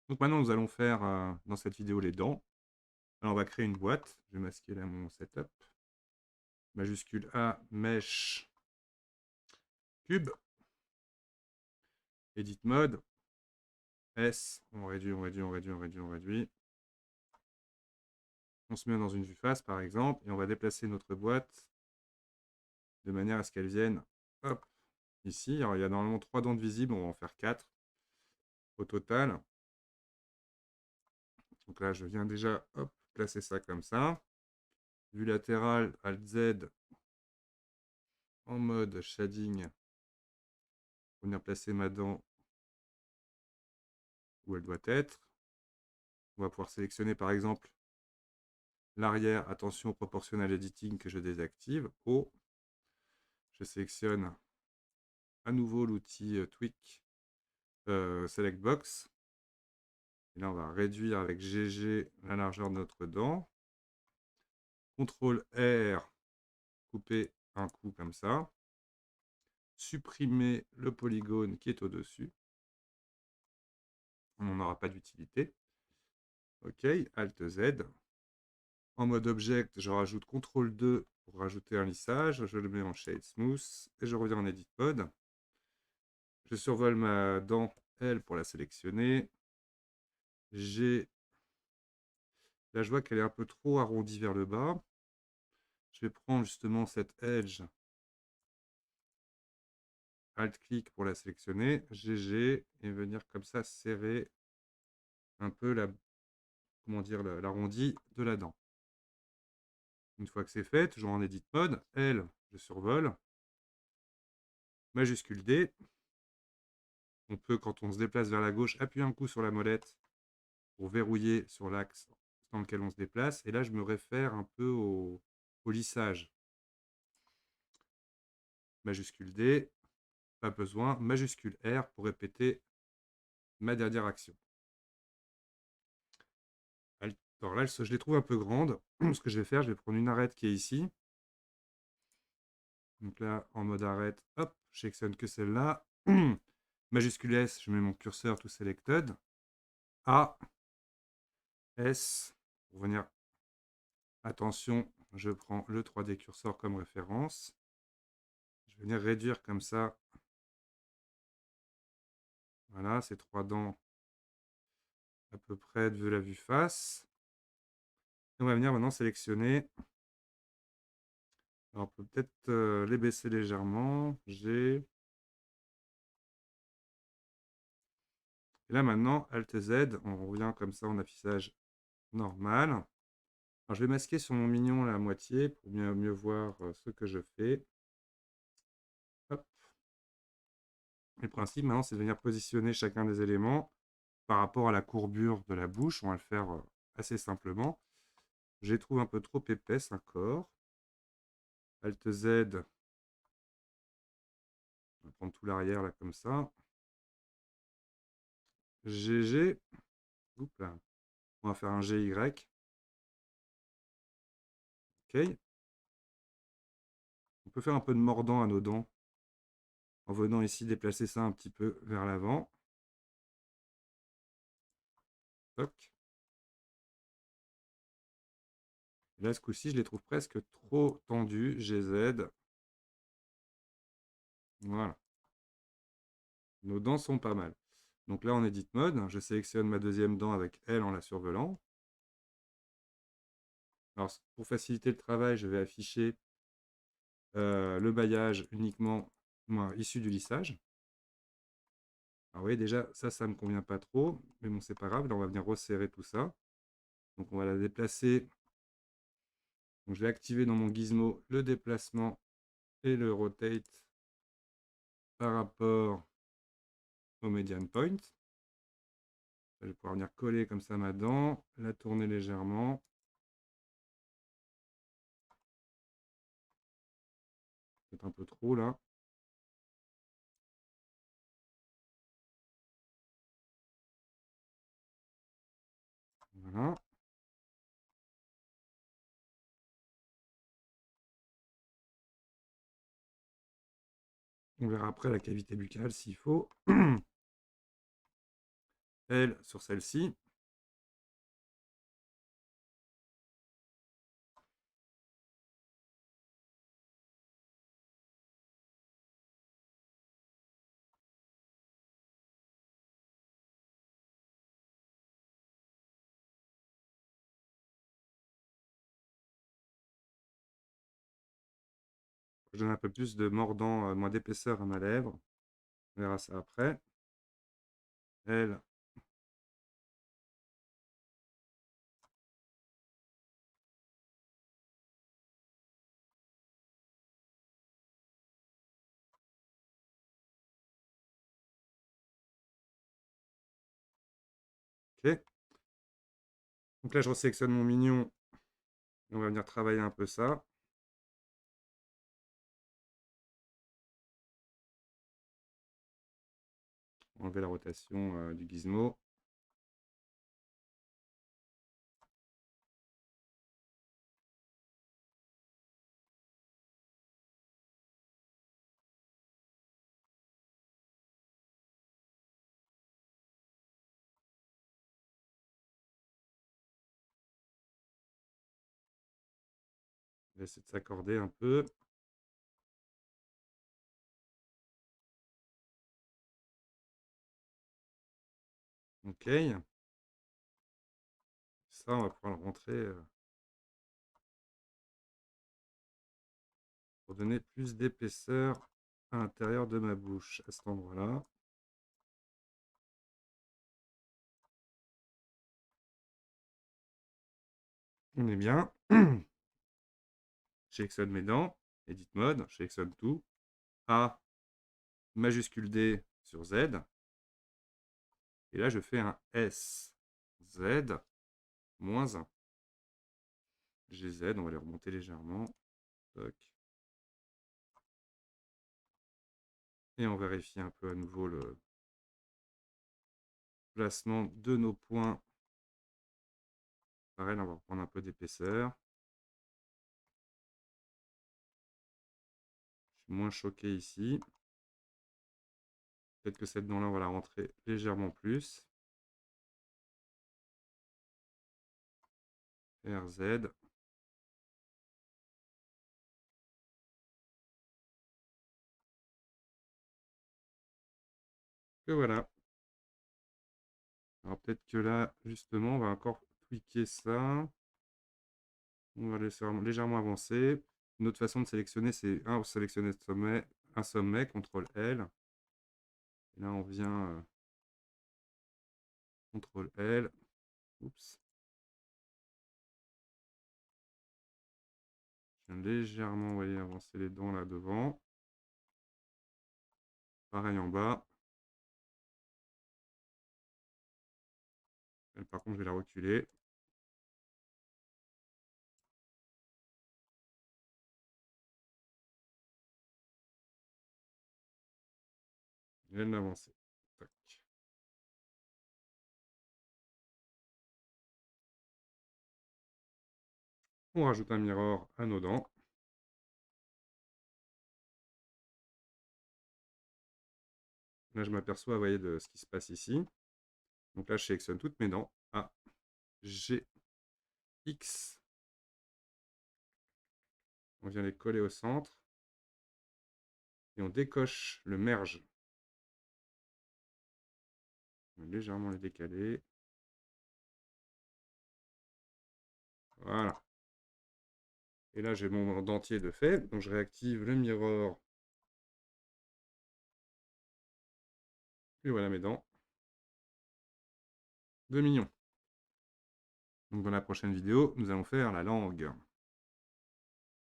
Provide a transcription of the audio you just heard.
Donc maintenant, nous allons faire dans cette vidéo les dents. Alors, on va créer une boîte. Je vais masquer là mon setup. Majuscule A, Mesh, Cube, Edit Mode, S, on réduit, on réduit, on réduit, on réduit, on réduit. On se met dans une vue face par exemple, et on va déplacer notre boîte de manière à ce qu'elle vienne, hop, ici. Alors, il y a normalement 3 dents de visibles, on va en faire 4 au total. Donc là, je viens déjà, hop, placer ça comme ça. Vue latérale, Alt Z, en mode shading, pour venir placer ma dent où elle doit être. On va pouvoir sélectionner par exemple l'arrière, attention au proportional editing que je désactive. O, je sélectionne à nouveau l'outil Tweak Select Box. Et là, on va réduire avec GG la largeur de notre dent. CTRL R, couper un coup comme ça. Supprimer le polygone qui est au-dessus. On n'en aura pas d'utilité. OK, Alt Z. En mode Object, je rajoute CTRL 2 pour rajouter un lissage. Je le mets en Shade Smooth et je reviens en Edit Mode. Je survole ma dent L pour la sélectionner. Là, je vois qu'elle est un peu trop arrondie vers le bas. Je vais prendre justement cette edge. Alt-clic pour la sélectionner. GG. Et venir comme ça serrer un peu l'arrondi de la dent. Une fois que c'est fait, toujours en Edit Mode, L, je survole. Majuscule D. On peut, quand on se déplace vers la gauche, appuyer un coup sur la molette pour verrouiller sur l'axe dans lequel on se déplace. Et là, je me réfère un peu au lissage. Majuscule D, pas besoin. Majuscule R pour répéter ma dernière action. Alors là, je les trouve un peu grandes. Ce que je vais faire, je vais prendre une arête qui est ici. Donc là, en mode arête, hop, je sélectionne que celle-là. Majuscule S, je mets mon curseur to selected. A, S, pour venir. Attention, je prends le 3D curseur comme référence. Je vais venir réduire comme ça. Voilà, ces 3 dents à peu près de la vue face. Et on va venir maintenant sélectionner. Alors, on peut peut-être les baisser légèrement. G. Et là maintenant, Alt Z, on revient comme ça en affichage normal. Alors, je vais masquer sur mon mignon la moitié pour mieux voir ce que je fais. Hop. Et le principe maintenant, c'est de venir positionner chacun des éléments par rapport à la courbure de la bouche. On va le faire assez simplement. Je les trouve un peu trop épaisses encore. Alt Z. On va prendre tout l'arrière là comme ça. GG. Oups là. On va faire un GY. OK. On peut faire un peu de mordant à nos dents en venant ici déplacer ça un petit peu vers l'avant. Toc. Là, ce coup-ci, je les trouve presque trop tendus. GZ. Voilà. Nos dents sont pas mal. Donc là, en Edit Mode, je sélectionne ma deuxième dent avec L en la survolant. Alors, pour faciliter le travail, je vais afficher le bailliage uniquement issu du lissage. Alors, vous voyez, déjà, ça ne me convient pas trop. Mais bon, c'est pas grave. Là, on va venir resserrer tout ça. Donc, on va la déplacer. Donc, je vais activer dans mon gizmo le déplacement et le rotate par rapport au median point. Je vais pouvoir venir coller comme ça ma dent, la tourner légèrement. Peut-être un peu trop là. Voilà. On verra après la cavité buccale s'il faut. elle sur celle-ci. Je donne un peu plus de mordant, moins d'épaisseur à ma lèvre. On verra ça après. Elle, ok. Donc là, je resélectionne mon mignon. Et on va venir travailler un peu ça. Enlever la rotation du gizmo. On va essayer de s'accorder un peu. Ok. Ça, on va pouvoir le rentrer pour donner plus d'épaisseur à l'intérieur de ma bouche, à cet endroit-là. On est bien. Je sélectionne mes dents. Edit mode, je sélectionne tout. A, majuscule D sur Z. Et là, je fais un S. Z, moins 1. GZ, on va les remonter légèrement. Toc. Et on vérifie un peu à nouveau le placement de nos points. Pareil, on va reprendre un peu d'épaisseur. Je suis moins choqué ici. Peut-être que cette dent-là, on va la rentrer légèrement plus. RZ. Et voilà. Alors peut-être que là, justement, on va encore tweaker ça. On va laisser légèrement avancer. Une autre façon de sélectionner, c'est sélectionner un sommet, CTRL L. Et là, on vient CTRL L. Oups. Je viens légèrement, vous voyez, avancer les dents là devant. Pareil en bas. Elle, par contre, je vais la reculer. Je viens de l'avancer. Tac. On rajoute un mirror à nos dents. Là, je m'aperçois, vous voyez, de ce qui se passe ici. Donc là, je sélectionne toutes mes dents. A, G, X. On vient les coller au centre. Et on décoche le merge. On va légèrement les décaler. Voilà. Et là, j'ai mon dentier de fait. Donc, je réactive le mirror. Et voilà mes dents de mignon. Donc, dans la prochaine vidéo, nous allons faire la langue.